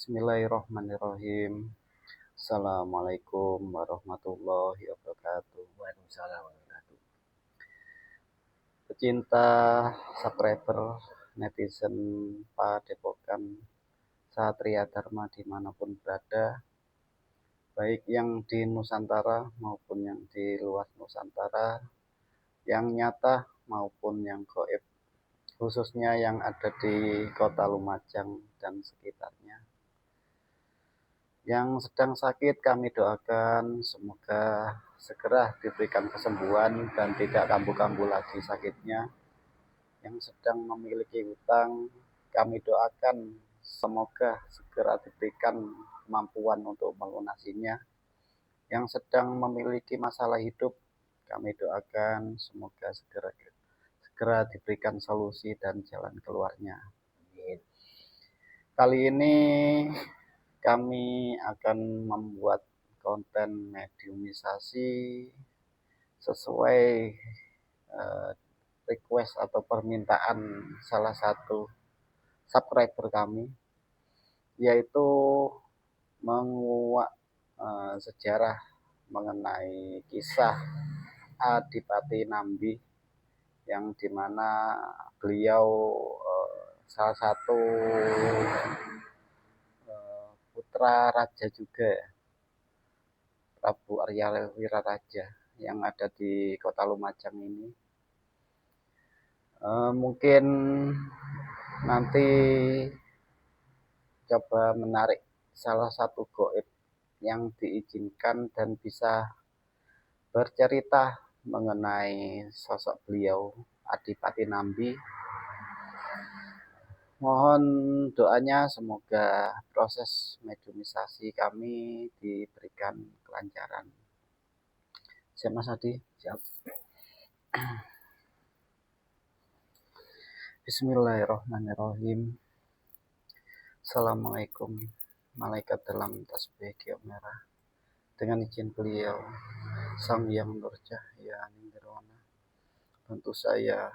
Bismillahirrahmanirrahim. Assalamualaikum warahmatullahi wabarakatuh. Waalaikumsalam warahmatullahi Pecinta, subscriber, netizen Padepokan Satria Dharma dimanapun berada, baik yang di Nusantara maupun yang di luar Nusantara, yang nyata maupun yang gaib, khususnya yang ada di Kota Lumajang dan sekitarnya. Yang sedang sakit kami doakan semoga segera diberikan kesembuhan dan tidak kambuh-kambuh lagi sakitnya. Yang sedang memiliki hutang kami doakan semoga segera diberikan kemampuan untuk melunasinya. Yang sedang memiliki masalah hidup kami doakan semoga segera diberikan solusi dan jalan keluarnya. wabarakatuh. Kali ini kami akan membuat konten mediumisasi sesuai request atau permintaan salah satu subscriber kami, yaitu menguak sejarah mengenai kisah Adipati Nambi, yang dimana beliau salah satu putra raja juga, Prabu Arya Wiraraja, yang ada di Kota Lumajang ini. Mungkin nanti coba menarik salah satu gaib yang diizinkan dan bisa bercerita mengenai sosok beliau Adipati Nambi. Mohon doanya semoga proses mediumisasi kami diberikan kelancaran. Siap Mas Adi? Siap. Bismillahirrahmanirrahim. Assalamualaikum, malaikat dalam tasbih giok merah. Dengan izin beliau, Sang Hyang Nurcahya Ninggarwana, bantu saya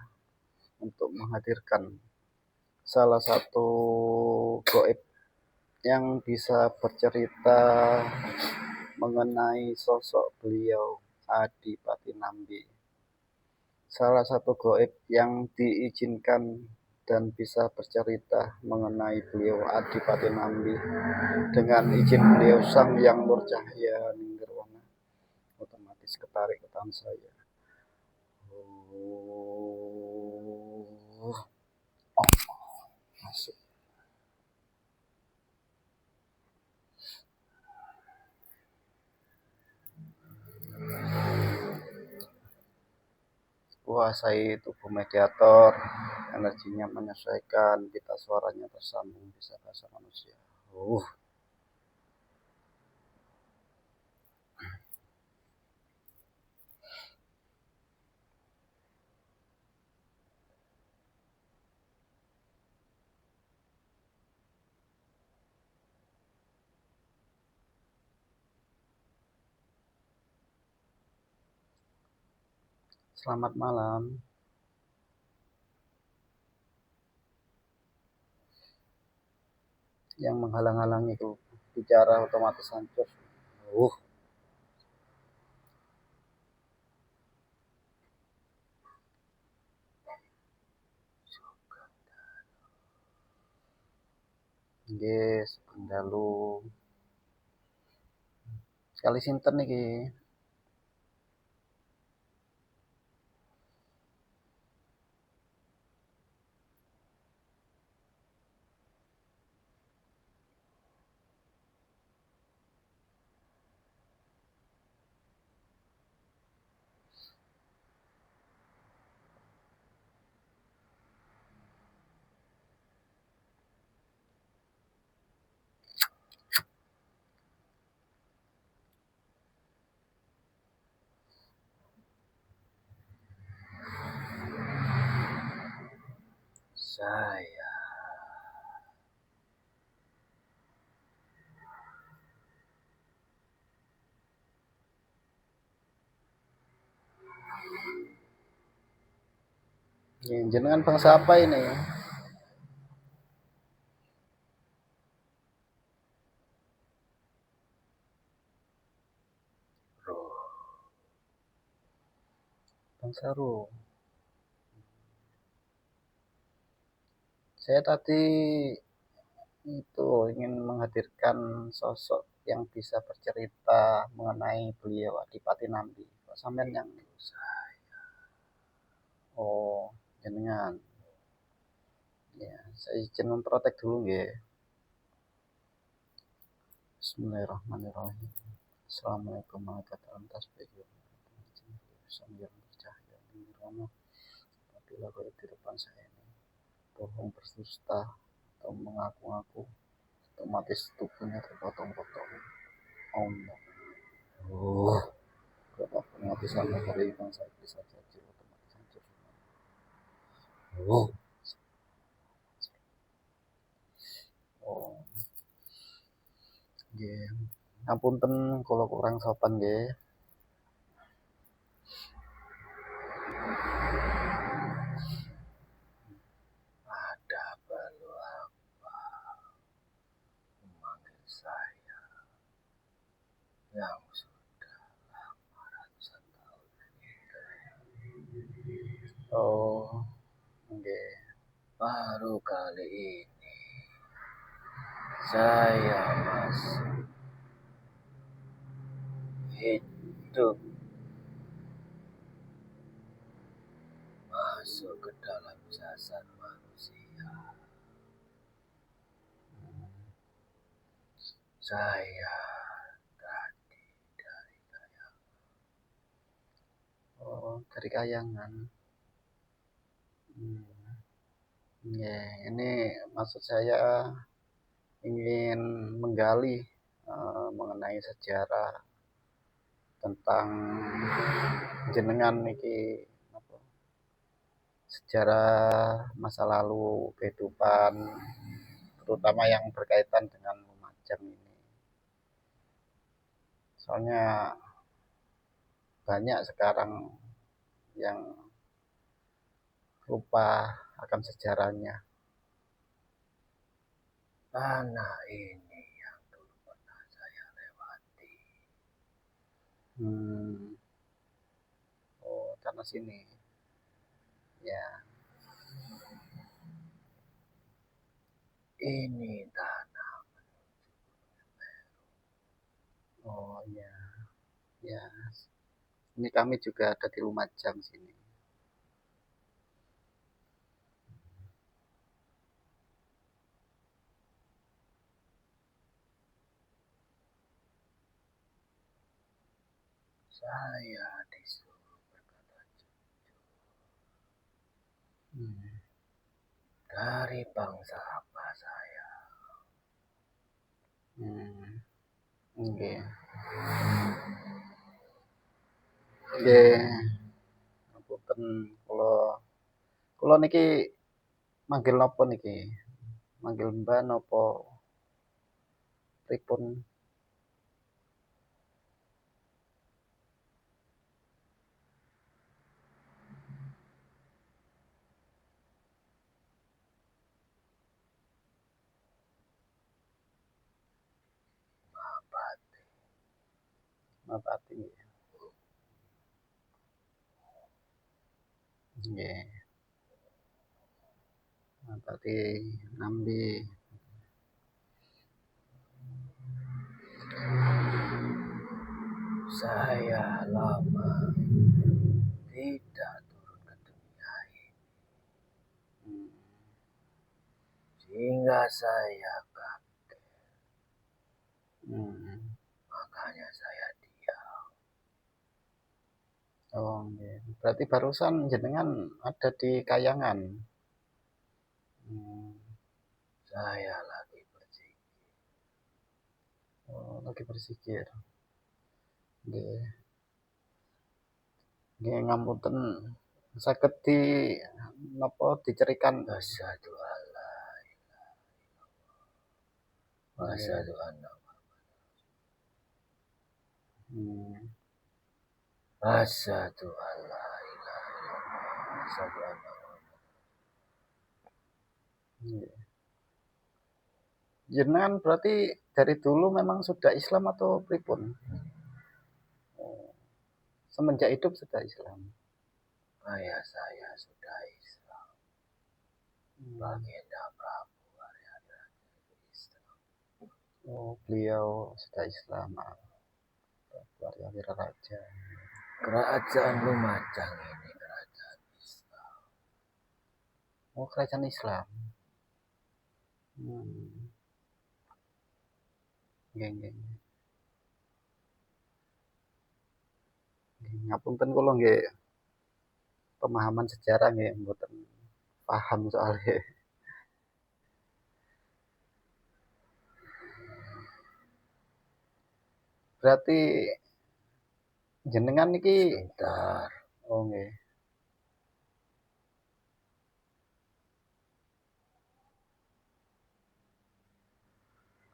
untuk menghadirkan salah satu gaib yang bisa bercerita mengenai sosok beliau Adipati Nambi. Salah satu gaib yang diizinkan dan bisa bercerita mengenai beliau Adipati Nambi dengan izin beliau Sang Hyang Nurcahya Ninggarwana, otomatis ketarik ke tangan saya. Masuk. Kuasai tubuh mediator, energinya menyesuaikan, pita suaranya tersambung bisa bahasa manusia. Selamat malam. Yang menghalang-halangi itu bicara otomatis hancur. Nggih, sependalu. Kali sinten iki? Saya. Jenengan bangsa apa ini? seru. Saya tadi itu ingin menghadirkan sosok yang bisa bercerita mengenai beliau Adipati Nambi. Kok sampean yang oh jenengan. Ya, saya izin memprotek dulu nggih. Bismillahirrahmanirrahim. Assalamualaikum warahmatullahi wabarakatuh. Yang bercahaya nirwana apabila kau di depan saya ini bohong berdusta atau mengaku-ngaku otomatis tubuhnya terpotong-potong. Allah. Oh, otomatis sama dari bangsa bisa jadi otomatis hancur. Oh, oh, nggih. Ngapunten kalau kurang sopan nggih. Ada perlu apa memanggil saya yang sudah ratusan tahun Oh, nggih. baru kali ini saya masih hidup masuk ke dalam jasad manusia. Saya tadi dari kayak Oh, dari kayangan. Ya, ini maksud saya ingin menggali mengenai sejarah tentang jenengan niki apa, sejarah masa lalu kehidupan terutama yang berkaitan dengan Lumajang ini. Soalnya banyak sekarang yang lupa akan sejarahnya. tanah ini yang dulu pernah saya lewati. Oh, tanah sini. Ya. Ini tanah Oh ya. Ya. Ini kami juga ada di Lumajang sini. saya disuruh berkata Hmm. dari bangsa apa saya. Oke. Oke. Ngapunten kula niki manggil napa niki? Manggil Mbah napa pripun? Mapati nggih. Nggih. Mapati Nambi. Saya lama tidak turun ke dunia ini Hmm. sehingga saya kaget. Hmm. Makanya saya diam. Oh, nggih. Berarti barusan jenengan ada di Kayangan. Hmm. Saya lagi berzikir. Oh, lagi bersikir. Nggih. Nggih ngapunten saged di napa dicerikan Asyhadu alla wa nggih. asyhadu anna Hmm. asyhadu alla ilaha illallah asyhadu anna Nggih. Jenengan berarti dari dulu memang sudah Islam atau pripun? Oh, semenjak hidup sudah Islam. ayah saya sudah Islam. Baginda Prabu Arya itu Islam. Oh, beliau sudah Islam. Prabu Arya Raja. Kerajaan Lumajang ini kerajaan Islam. Oh, kerajaan Islam. Nggih. Ngapunten kula nggih pemahaman sejarah nggih mboten paham soalnya. Berarti jenengan niki Sebentar, oh nggih.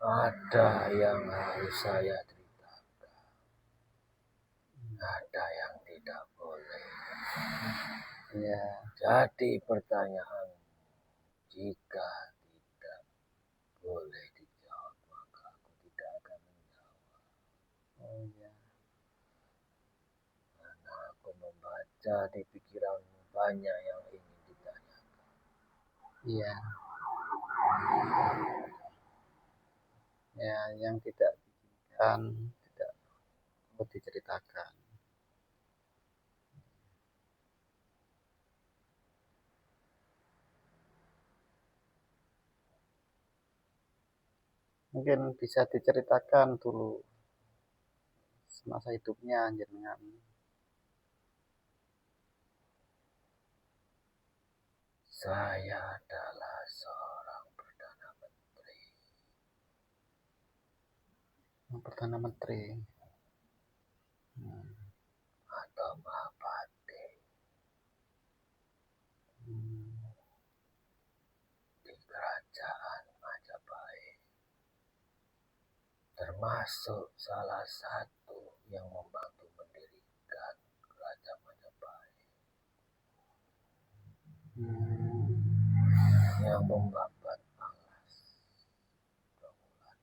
ada yang harus saya ceritakan, ada yang tidak boleh. Ya, Jadi pertanyaan jika tidak boleh dijawab, maka aku tidak akan menjawab. oh ya. Karena aku membaca di pikiranmu banyak yang ingin ditanyakan. Iya. Ya, yang tidak diinginkan tidak perlu diceritakan. Mungkin bisa diceritakan dulu semasa hidupnya jenengan. Saya adalah seorang Perdana Menteri. Perdana Menteri. Atau Mahapati di kerajaan Majapahit, termasuk salah satu yang membantu mendirikan kerajaan Majapahit, yang membabat alas bangunan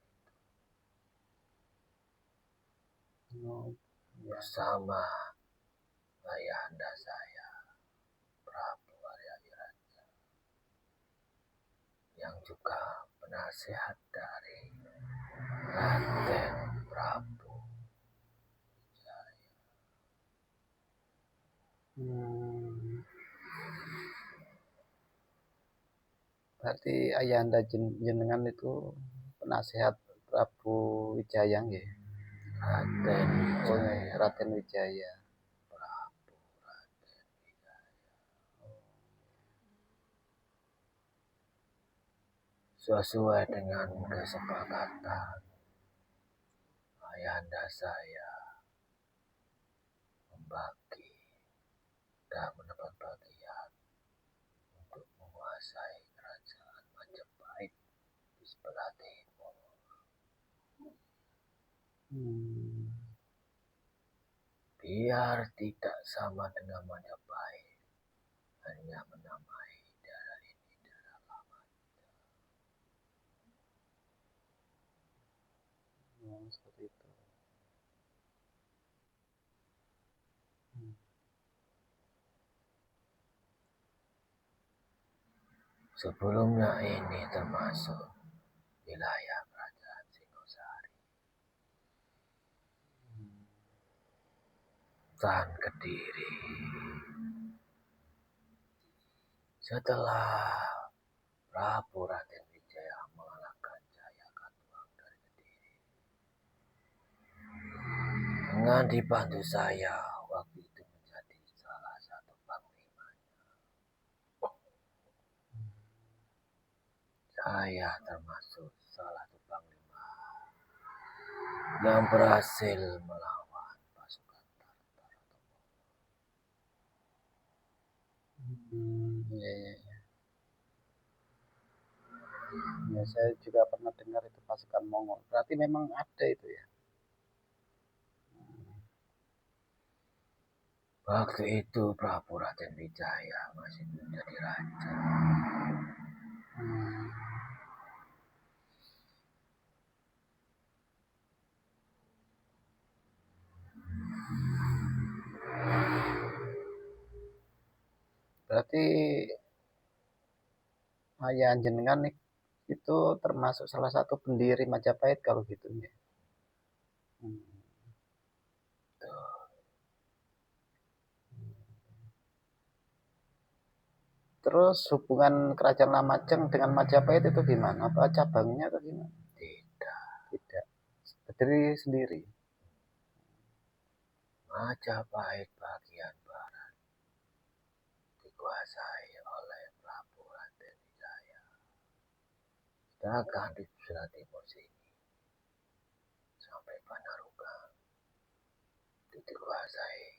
itu bersama ayahanda saya, Prabu Arya Raja, yang juga penasehat dari Raden Prabu Wijaya. Berarti ayahanda jenengan itu penasehat Prabu Wijaya nggih. Raden Wijaya. Raden Wijaya. Prabu Raden Wijaya. Sesuai dengan kesepakatan ayahanda saya membagi dan mendapat bagian untuk menguasai kerajaan Majapahit di sebelah timur. Biar tidak sama dengan Majapahit, hanya menamai daerah ini daerah lama. Seperti itu. Sebelumnya ini termasuk wilayah kerajaan Singosari dan Kediri. Setelah Prabu Raden Wijaya mengalahkan Jaya Katuang dari Kediri, dengan dibantu saya waktu itu menjadi salah satu panglimanya. Saya termasuk salah satu panglima yang berhasil melawan pasukan Tartar. Ya. Ya, saya juga pernah dengar itu pasukan Mongol. Berarti memang ada itu ya. Waktu itu Prabu Raden Wijaya masih menjadi raja. Berarti ayah jenengan itu termasuk salah satu pendiri Majapahit kalau gitu ya. Hmm. Terus hubungan Kerajaan Lamajang dengan Majapahit itu gimana? Apa cabangnya atau gimana? Tidak. Tidak. Berdiri sendiri. Majapahit bagian barat dikuasai oleh Prabu Raden Wijaya. Sedangkan di sebelah timur sini sampai Panarukan itu dikuasai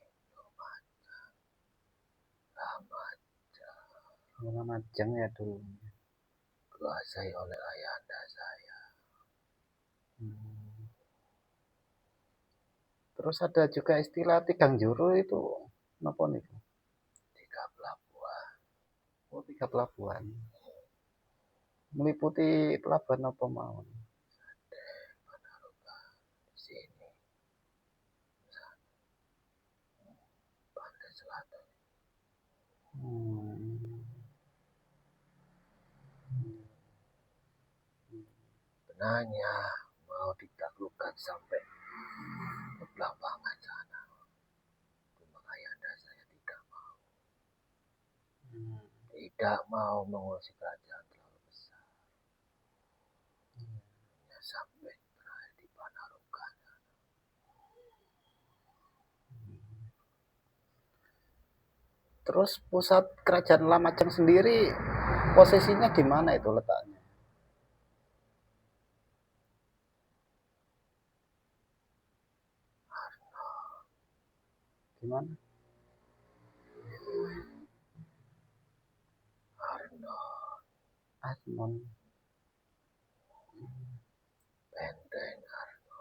Lamajang ya dulu. dikuasai oleh ayahanda saya. Hmm. Terus ada juga istilah tigang juru itu apa nih? 3 pelabuhan. Oh, 3 pelabuhan. Meliputi pelabuhan apa mawon? Panarukan di sini, pantai selatan. Hmm. Benarnya mau ditaklukkan sampai ke Belambangan sana. Cuma ayahanda saya tidak mau. Tidak mau mengurusi kerajaan terlalu besar. Hanya sampai berakhir di Panarukan. Terus pusat Kerajaan Lamajang sendiri posisinya di mana itu letaknya? Gimana? Arno, Arnon. Benteng Arno.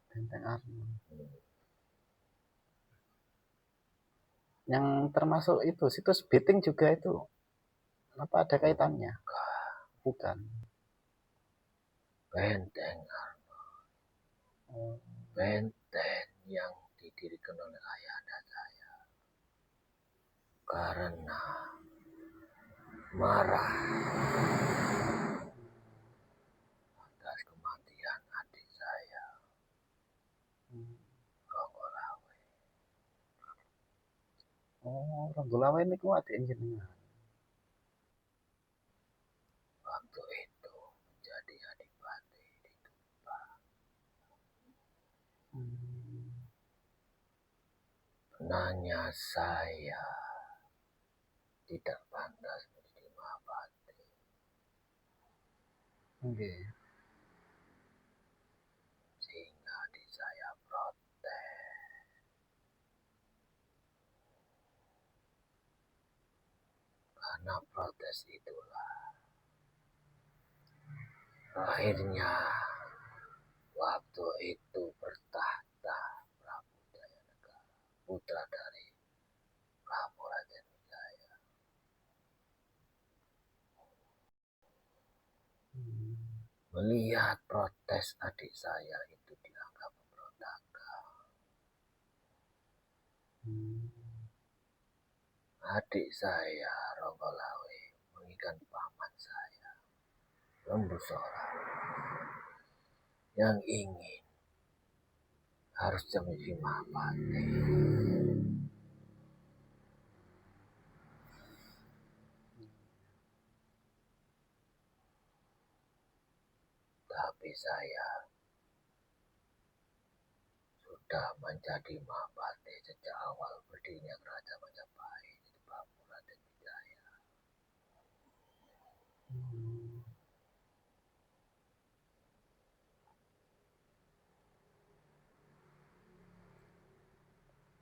Benteng Arnon. Yang termasuk itu situs Biting juga itu. Apa ada kaitannya? Bukan. Benteng Arno. Oh. Benteng yang didirikan oleh ayahanda saya. Karena marah atas kematian adik saya, Ronggolawe. Oh, Ronggolawe ini kuat jenengan. Waktu itu menjadi adipati di Tumbang. Benarnya saya tidak pantas menjadi Mahapati. Okay. Sehingga adik saya protes. Karena protes itulah akhirnya waktu itu bertahta Prabu Jayanegara, putra dari Prabu Raden Wijaya. Melihat protes adik saya itu dianggap pemberontakan. Adik saya Ronggolawe menginginkan paman saya Lembu Sora yang ingin harus menjadi Mahapati. Tapi saya sudah menjadi Mahapati sejak awal berdirinya Kerajaan Majapahit di Prabu Raden Wijaya.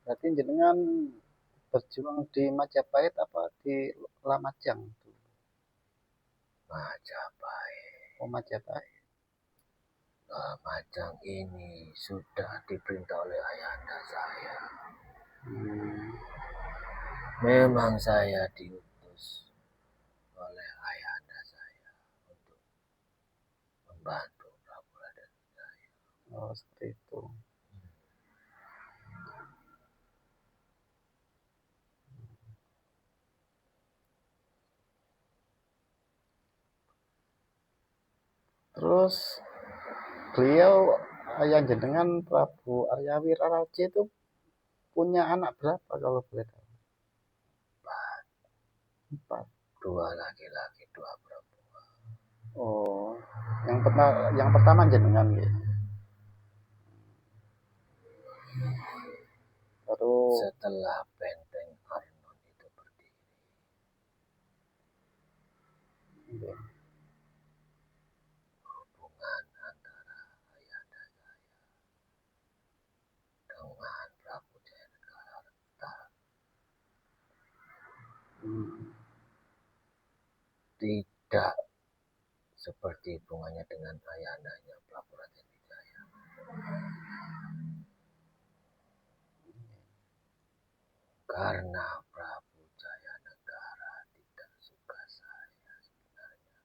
Berarti jenengan berjuang di Majapahit apa di Lamajang? Majapahit. Oh, Majapahit. Lamajang ini sudah diperintah oleh ayahanda saya. Memang saya diutus oleh ayahanda saya untuk membantu Prabu Raden Wijaya. Oh, seperti itu. Terus beliau ayah jenengan Prabu Arya Wiraraja itu punya anak berapa kalau boleh tahu? Empat. Dua laki-laki, dua perempuan. Oh, yang pertama jenengan ya. Baru Setelah benteng Arnon itu berdiri, ya. hubungan antara ayahanda saya dengan Prabu Jayanegara retak. Tidak seperti hubungannya dengan ayahandanya Prabu Raden Wijaya. Karena Prabu Jayanegara tidak suka saya sebenarnya.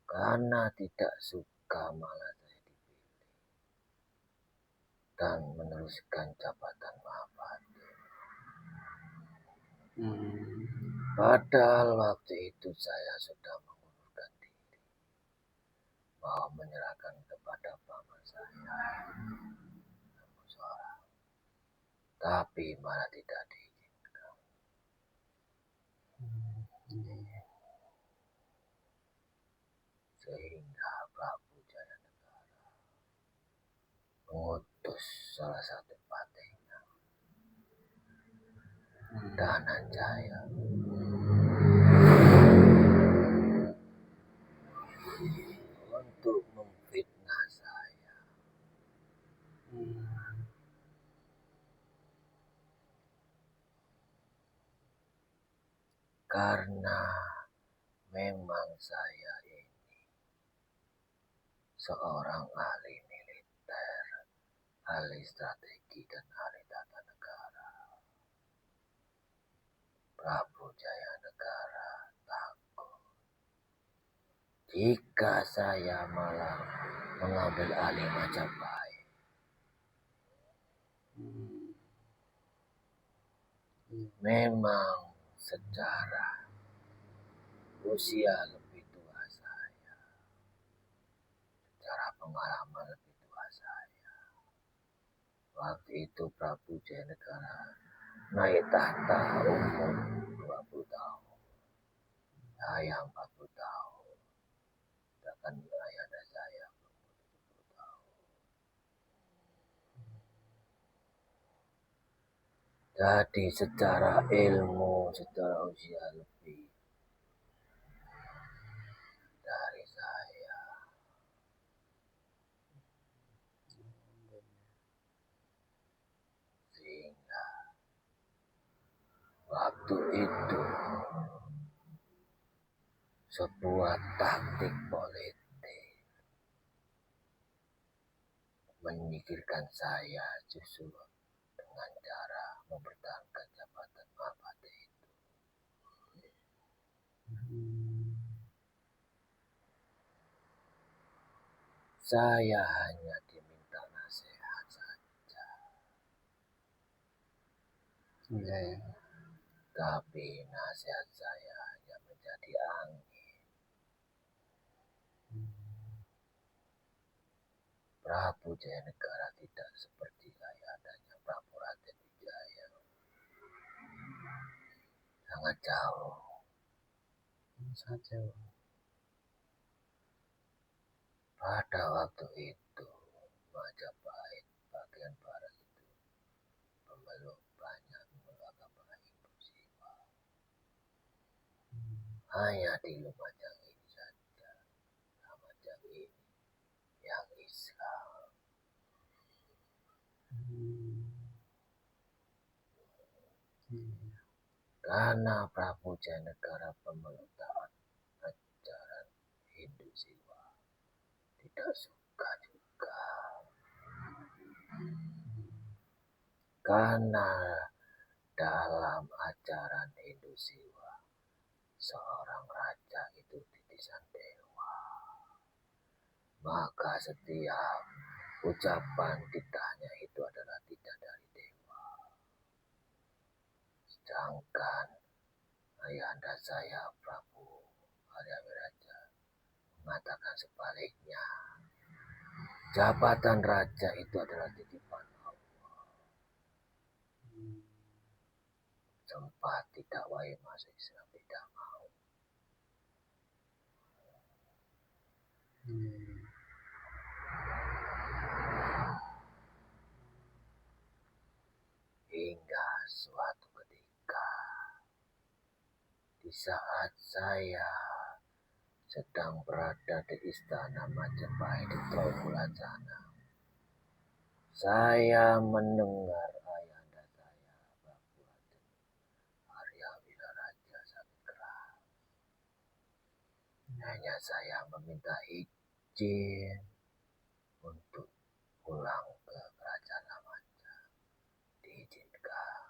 Karena tidak suka malah saya dipilih dan meneruskan jabatan Mahapati. Padahal waktu itu saya sudah mengundurkan diri, mau menyerahkan kepada paman saya, seorang, tapi malah tidak diizinkan. Sehingga Prabu Jayanegara mengutus salah satu patihnya, Dananjaya, untuk memfitnah saya. Karena memang saya ini seorang ahli militer, ahli strategi dan ahli tata negara. Prabu Jayanegara takut jika saya malah mengambil alih Majapahit. Memang secara usia lebih tua saya, secara pengalaman lebih tua saya. Waktu itu Prabu Jayanegara naik tahta umur 20 tahun. Saya 40 tahun. Sedangkan ayahanda saya berumur 70 tahun. Jadi secara ilmu, secara usia lebih dari saya. Sehingga waktu itu sebuah taktik politik menyingkirkan saya justru dengan cara mempertahankan jabatan Mahapati itu. Saya hanya diminta nasihat saja. Tapi nasihat saya hanya menjadi angin. Prabu Jayanegara tidak seperti ayahandanya Prabu Raden Wijaya. Sangat jauh. Pada waktu itu Majapahit bagian barat itu memeluk banyak agama Hindu Siwa. Hanya di Lumajang ini saja, Lumajang ini yang Islam. Karena Prabu Jayanegara pemeluk taat ajaran Hindu Siwa, tidak suka juga. Karena dalam ajaran Hindu Siwa, seorang raja itu titisan dewa. Maka setiap ucapan titahnya itu adalah titah dari dewa. Sedangkan ayahanda saya Prabu Arya Wiraraja mengatakan sebaliknya. Jabatan raja itu adalah titipan Allah. Sempat tidak wae masuk Islam tidak mau. Hingga suatu ketika, di saat saya sedang berada di istana Majapahit di Trawulan sana, saya mendengar ayahanda saya, Prabu Arya Wiraraja sangat keras. Hanya saya meminta izin untuk pulang ke kerajaan Lamanca. Diizinkan.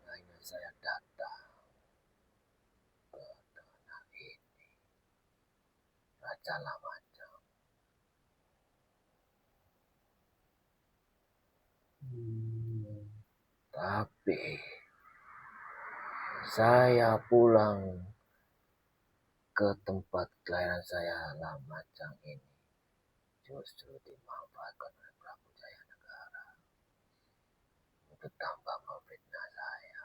Hanya saya datang ke tanah ini, Raja Lamanca. Tapi saya pulang ke tempat kelahiran saya, Lamajang ini, justru dimanfaatkan oleh Prabu Jayanegara untuk tambah memfitnah saya,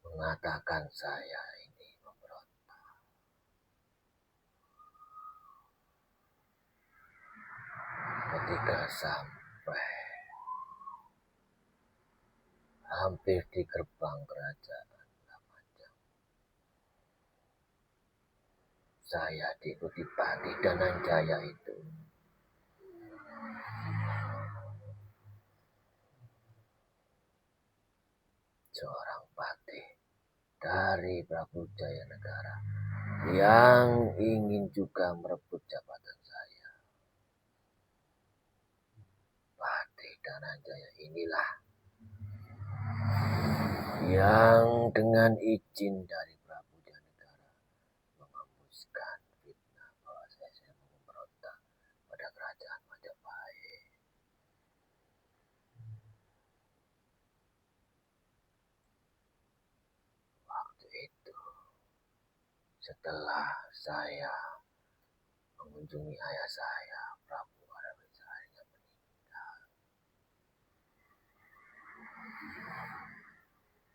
mengatakan saya ini memberontak. Ketika sampai hampir di gerbang kerajaan Lamajang, saya diikuti Patih Dananjaya itu. Seorang patih dari Prabu Jayanegara yang ingin juga merebut jabatan saya. Patih Dananjaya inilah yang dengan izin dari Prabu Jayanegara menghembuskan fitnah bahwa saya mau memberontak pada kerajaan Majapahit. Waktu itu, setelah saya mengunjungi ayah saya, Prabu Arya Wiraraja meninggal.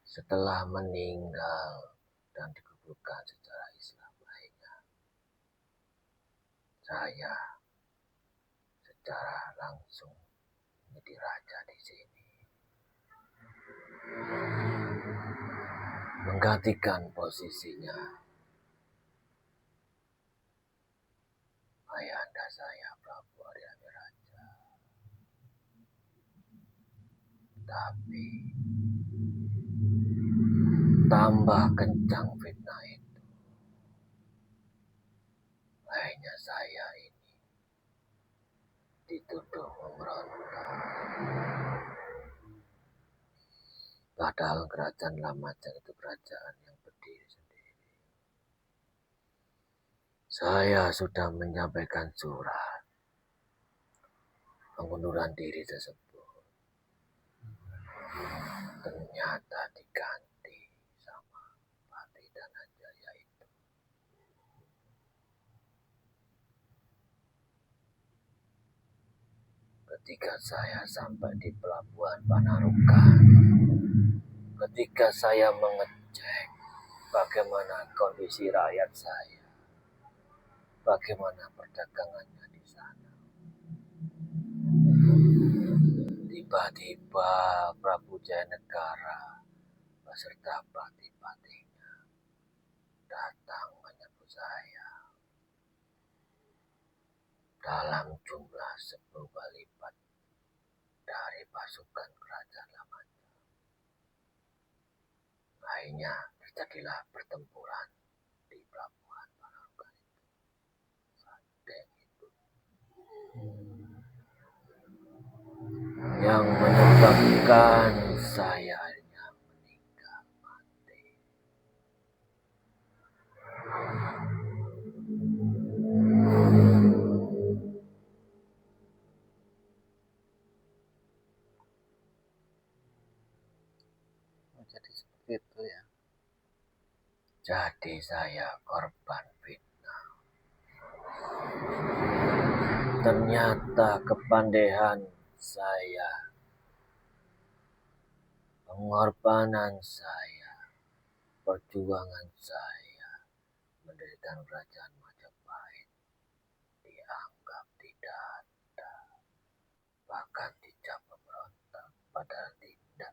Setelah meninggal dan dikuburkan secara Islam lainnya, saya secara langsung menjadi raja di sini, menggantikan posisinya ayahanda saya, Prabu Arya Wiraraja. Tapi tambah kencang fitnah itu. Akhirnya saya ini dituduh memberontak. Padahal kerajaan Lamajang itu kerajaan yang berdiri sendiri. Saya sudah menyampaikan surat pengunduran diri tersebut. Ternyata diganti sama Patih Dananjaya itu. Ketika saya sampai di pelabuhan Panarukan, ketika saya mengecek bagaimana kondisi rakyat saya, bagaimana perdagangannya di sana, tiba-tiba Prabu Jayanegara beserta patih-patihnya datang menyambut saya dalam jumlah 10 kali lipat dari pasukan kerajaan Lamajang. Akhirnya terjadilah pertempuran di pelabuhan Panarukan itu. Sadeng itu yang menyebabkan saya akhirnya meninggal mati. jadi seperti itu ya. Jadi saya korban fitnah. Ternyata kepandaian saya, pengorbanan saya, perjuangan saya mendirikan kerajaan Majapahit dianggap tidak ada, bahkan dicap pemberontak, padahal tidak.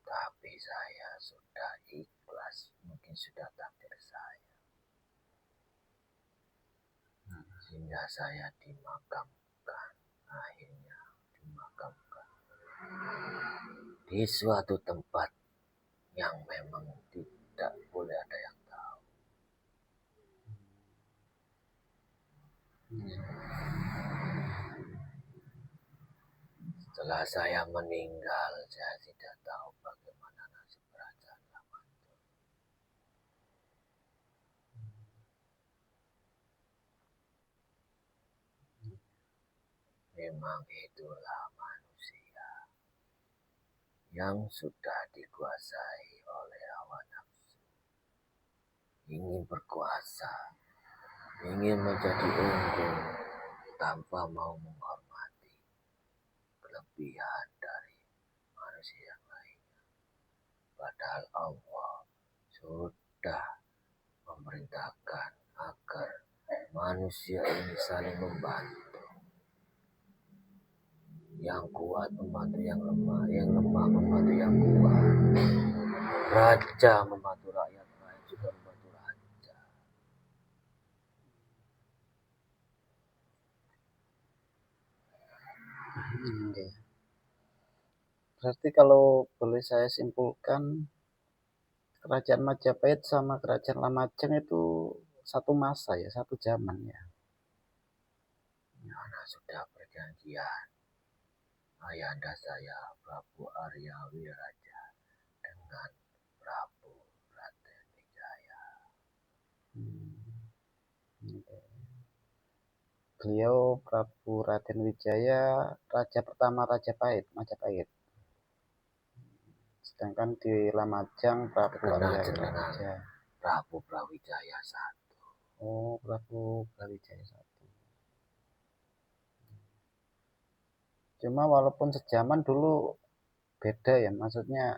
Tapi saya sudah ikhlas, mungkin sudah takdir saya, sehingga saya dimakamkan, akhirnya dimakamkan di suatu tempat yang memang tidak boleh ada yang tahu. Setelah saya meninggal, saya tidak tahu bagaimana nasib kerajaan lama. Memang itulah manusia yang sudah dikuasai oleh hawa nafsu, ingin berkuasa, ingin menjadi unggul tanpa mau menghormati kelebihan dari manusia yang lainnya. Padahal Allah sudah memerintahkan agar manusia ini saling membantu. Yang kuat membantu yang lemah membantu yang kuat. Raja membantu rakyat, rakyat juga membantu raja. Berarti kalau boleh saya simpulkan, kerajaan Majapahit sama kerajaan Lamajang itu satu masa ya, satu zaman ya. Karena sudah perjanjian ayahanda saya Prabu Arya Wiraja dengan Prabu Raden Wijaya. Beliau Prabu Raden Wijaya, raja pertama Majapahit. Sedangkan di Lamajang Prabu Arya Wiraja. Prabu Brawijaya I. Oh, Prabu Brawijaya I. Cuma walaupun sejaman dulu beda ya, maksudnya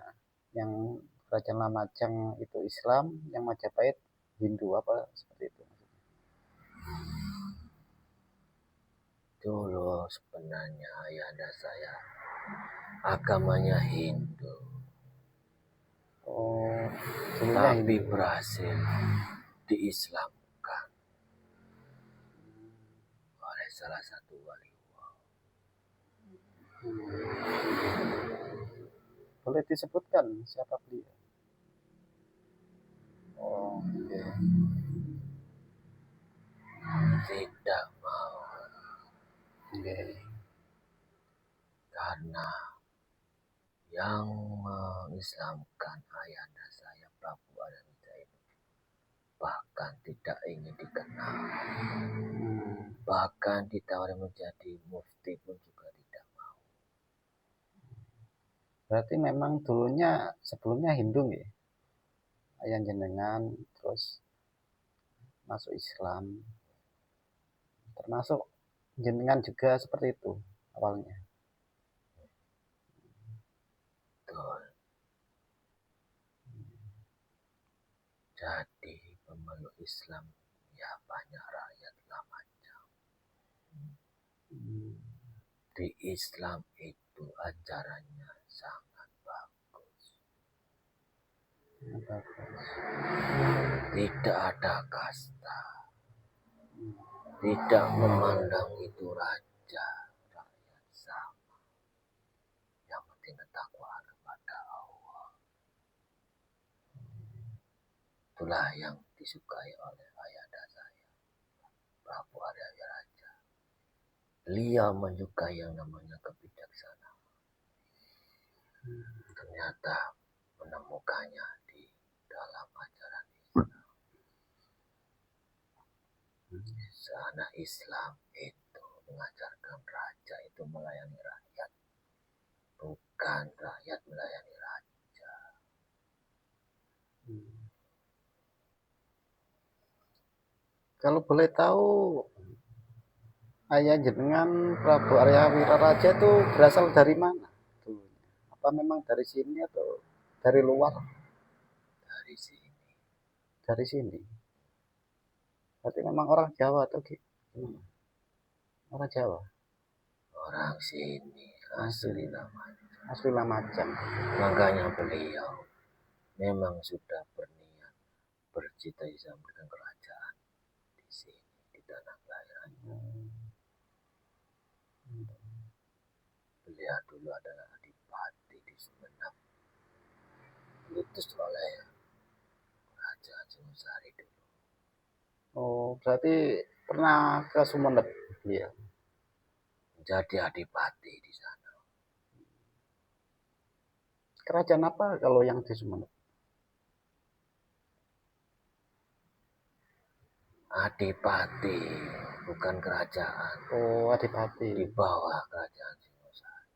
yang kerajaan Lamajang itu Islam, yang Majapahit Hindu apa seperti itu. Dulu sebenarnya ayahanda saya agamanya Hindu. Oh, tapi berhasil diislamkan oleh salah satu wali Allah. Boleh disebutkan siapa beliau? Oh, okay. Tidak mau. Okay. Karena yang mengislamkan ayahanda saya Prabu Arya Wijaya itu bahkan tidak ingin dikenal. Bahkan ditawari menjadi mufti pun juga tidak mau. Berarti memang dulunya sebelumnya Hindu ya? Ayah jenengan terus masuk Islam. Termasuk jenengan juga seperti itu awalnya. Betul. Jadi pemeluk Islam ya banyak rakyat Lamajang. Di Islam itu ajarannya sangat bagus. Tidak ada kasta. Tidak memandang itu raja, rakyat sama. Yang penting ketakwaan kepada Allah. Itulah yang disukai oleh ayahanda saya, Prabu Arya Wiraja. Beliau menyukai yang namanya kebijaksanaan. Ternyata menemukannya di dalam ajaran Islam. Sana Islam itu mengajarkan raja itu melayani rakyat, bukan rakyat melayani raja. Kalau boleh tahu, ayah jenengan Prabu Arya Wiraraja itu berasal dari mana? Apa memang dari sini atau dari luar? Dari sini. Dari sini. Berarti memang orang Jawa atau gimana? Orang Jawa. Orang sini, asli namanya. Asli Lumajang. Makanya beliau memang sudah berniat bercita-cita memberikan kerajaan di sini, di tanah kelahirannya. Beliau dulu adalah adipati di Sumenep, diutus oleh Raja Singosari dulu. Oh, berarti pernah ke Sumenep dia. Jadi adipati di sana. Kerajaan apa kalau yang di Sumenep? Adipati, bukan kerajaan. Oh, adipati. Di bawah kerajaan Singosari.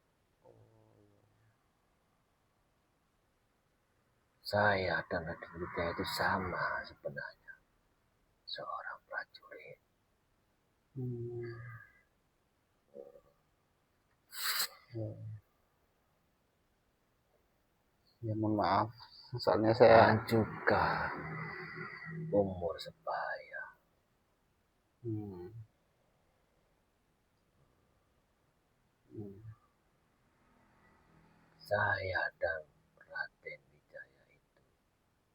Saya dan Raden Wijaya itu sama sebenarnya. Seorang prajurit. Ya mohon maaf, soalnya saya Dan juga umur sebaya. Saya dan Raden Wijaya itu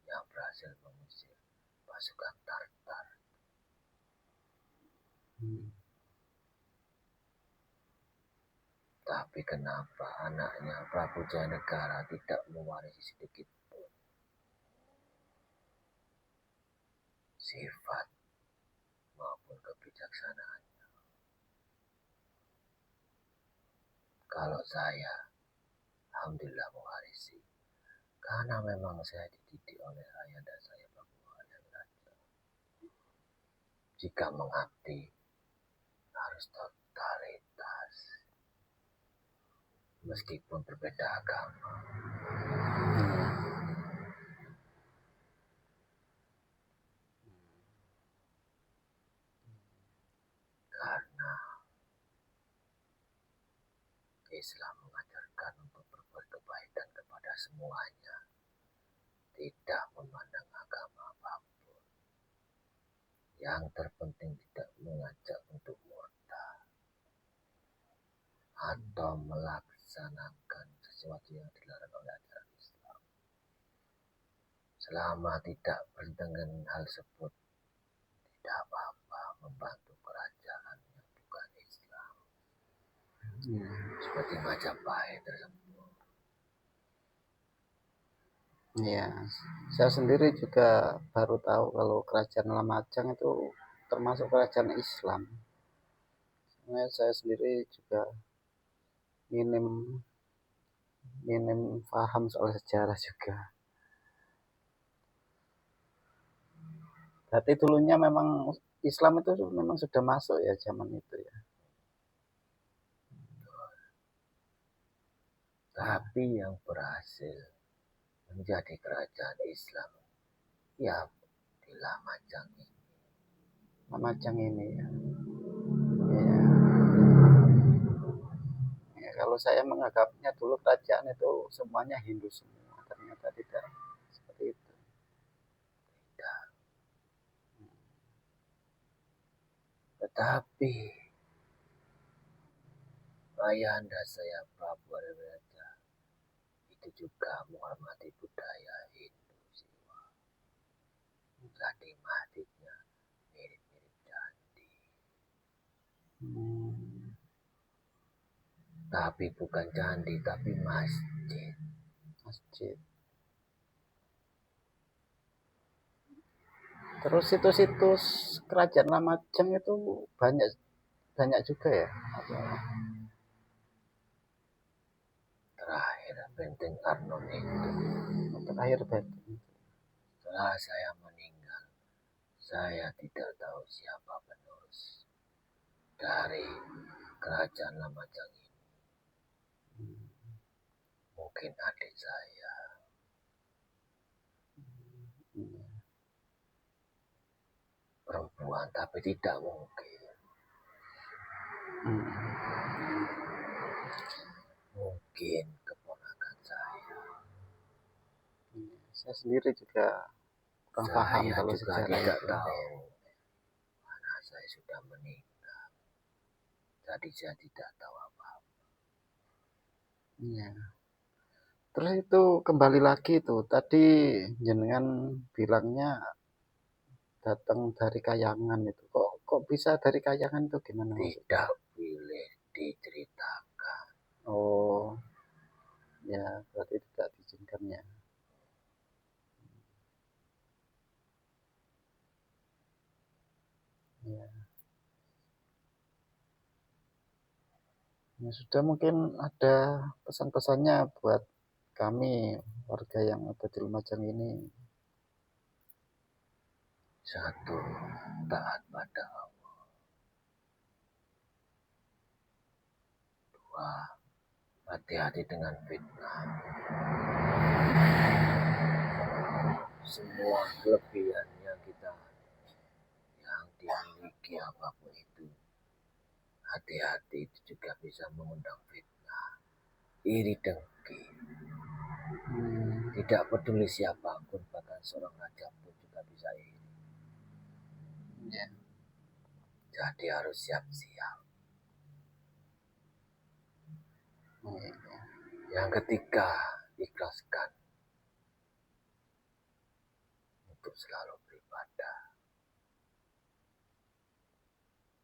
yang berhasil mengusir pasukan Tartar. Tapi kenapa anaknya Prabu Jayanegara tidak mewarisi sedikit pun sifat maupun kebijaksanaannya? Kalau saya, alhamdulillah mewarisi. Karena memang saya dididik oleh ayahanda saya Prabu Arya Wiraraja. Jika mengabdi harus totalitas, meskipun berbeda agama. Karena Islam mengajarkan untuk berbuat kebaikan kepada semuanya, tidak memandang agama apapun. Yang terpenting tidak mengajak untuk murtad atau melaksanakan sesuatu yang dilarang oleh ajaran Islam. Selama tidak bertentangan hal tersebut, tidak apa-apa membantu kerajaan yang bukan Islam. Seperti Majapahit tersebut. ya, saya sendiri juga baru tahu kalau kerajaan Lumajang itu termasuk kerajaan Islam. Sebenarnya saya sendiri juga minim paham soal sejarah juga. Berarti dulunya memang Islam itu memang sudah masuk ya zaman itu ya. Tapi yang berhasil menjadi kerajaan Islam ya di Lumajang ini. Lumajang ini ya. Ya. Ya, kalau saya menganggapnya dulu kerajaan itu semuanya Hindu semua, ternyata tidak seperti itu. Tidak. Tetapi ayahanda saya Prabu Arya Wiraraja itu juga menghormati budaya Hindu Siwa. Tadi masjidnya mirip-mirip candi. Tapi bukan candi, tapi masjid. Masjid. Terus situs-situs kerajaan Lumajang itu banyak banyak juga ya. Terakhir Benteng Arnon itu. Terakhir benteng. Setelah saya meninggal, saya tidak tahu siapa penerus. dari kerajaan Lamajang ini. Mungkin adik saya Iya. perempuan, tapi tidak mungkin. Mungkin keponakan saya. Saya sendiri juga kurang paham Saya kalau juga sejarah tidak itu. tahu karena saya sudah meninggal. Jadi saya tidak tahu apa-apa. Iya. Terus itu kembali lagi tuh, tadi jenengan bilangnya datang dari Kayangan itu. Kok bisa dari Kayangan itu gimana maksudnya? Tidak boleh diceritakan. Oh, ya berarti tidak diizinkan ya. Ya. Ya sudah, mungkin ada pesan-pesannya buat kami warga yang ada di Lumajang ini. Satu, taat pada Allah. Dua, hati-hati dengan fitnah. Semua kelebihannya kita yang dimiliki apapun itu, hati-hati, itu juga bisa mengundang fitnah, iri dengki. Tidak peduli siapapun, bahkan seorang raja pun juga bisa iri. Ya. Jadi harus siap-siap. Ya. Yang ketiga, ikhlaskan untuk selalu beribadah.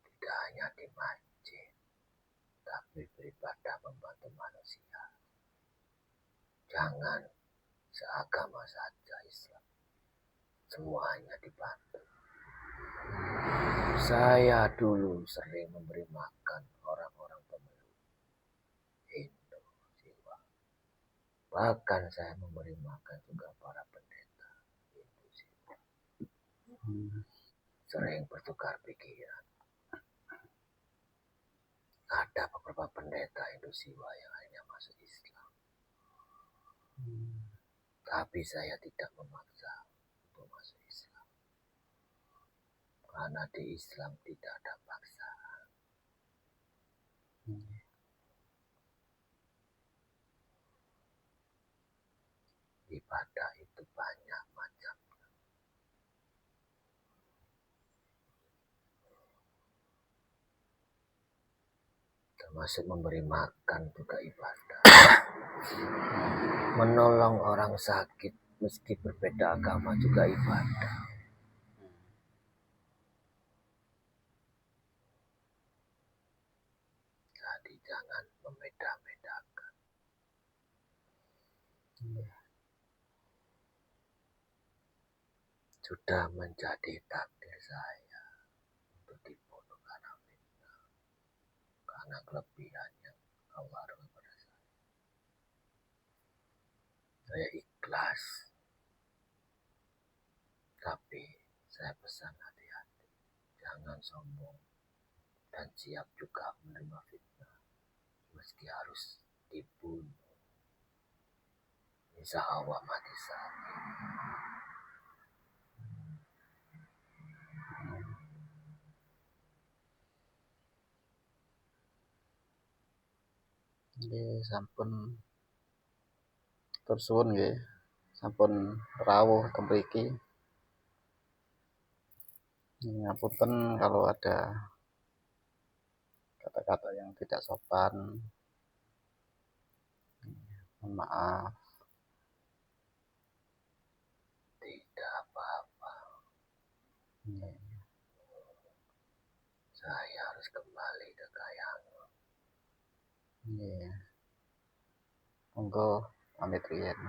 Tidak hanya di masjid, tapi beribadah membantu manusia. Jangan seagama saja Islam, semuanya dibantu. Saya dulu sering memberi makan orang-orang pemeluk Hindu, Siwa. Bahkan saya memberi makan juga para pendeta Hindu, Siwa. Sering bertukar pikiran. Ada beberapa pendeta Hindu Siwa yang akhirnya masuk Islam. Tapi saya tidak memaksa untuk masuk Islam. Karena di Islam tidak ada paksaan. Ibadah itu banyak macam. Termasuk memberi makan juga ibadah. Menolong orang sakit meski berbeda agama juga ibadah. Jadi jangan membeda-bedakan. Sudah menjadi takdir saya untuk dibunuh karena fitnah, karena kelebihan yang Allah berikan kepada saya. Saya ikhlas, tapi saya pesan hati-hati, jangan sombong dan siap juga menerima fitnah meski harus dibunuh. Insya Allah mati syahid. Nggih, sampun tur suwun nggih. Sampun rawuh teng mriki. Ngapunten kalau ada kata-kata yang tidak sopan. Mohon maaf. Tidak apa-apa, Nggih. saya harus kembali ke Kayangan. Nggih. Monggo pamit riyen.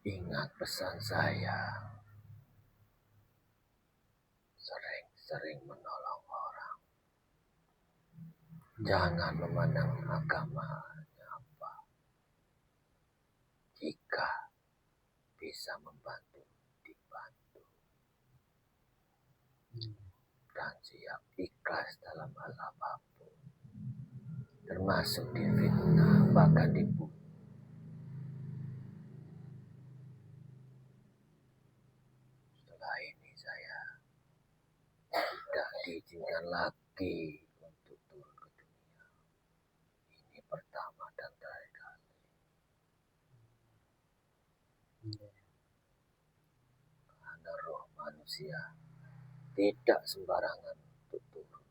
Ingat pesan saya, sering-sering menolong orang. Jangan memandang agamanya apa. Jika bisa membantu, dibantu. dan siap ikhlas dalam hal apapun, termasuk difitnah, bahkan dibunuh. Setelah ini saya tidak diizinkan lagi untuk turun ke dunia. Ini pertama dan terakhir kali. Karena roh manusia tidak sembarangan untuk turun.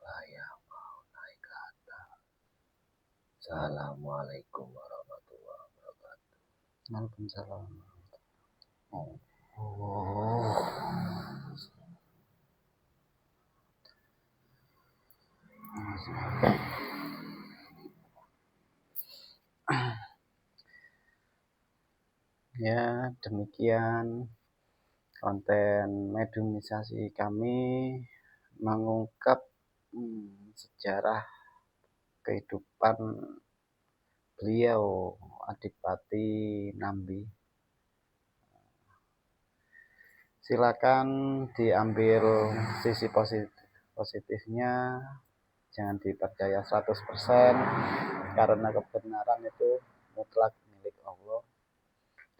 Saya mau naik ke atas. Assalamualaikum warahmatullahi wabarakatuh. Waalaikumsalam. Oh. Ya, demikian konten mediumisasi kami mengungkap sejarah kehidupan beliau Adipati Nambi. Silakan diambil sisi positifnya, jangan dipercaya 100% karena kebenaran itu mutlak milik Allah.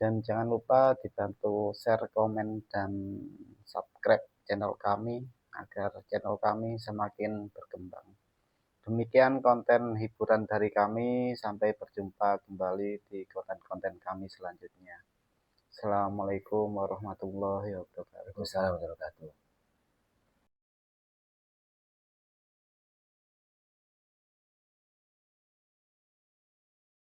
Dan jangan lupa dibantu share, komen, dan subscribe channel kami agar channel kami semakin berkembang. Demikian konten hiburan dari kami. Sampai berjumpa kembali di konten-konten kami selanjutnya. Assalamualaikum warahmatullahi wabarakatuh. Waalaikumsalam warahmatullahi wabarakatuh.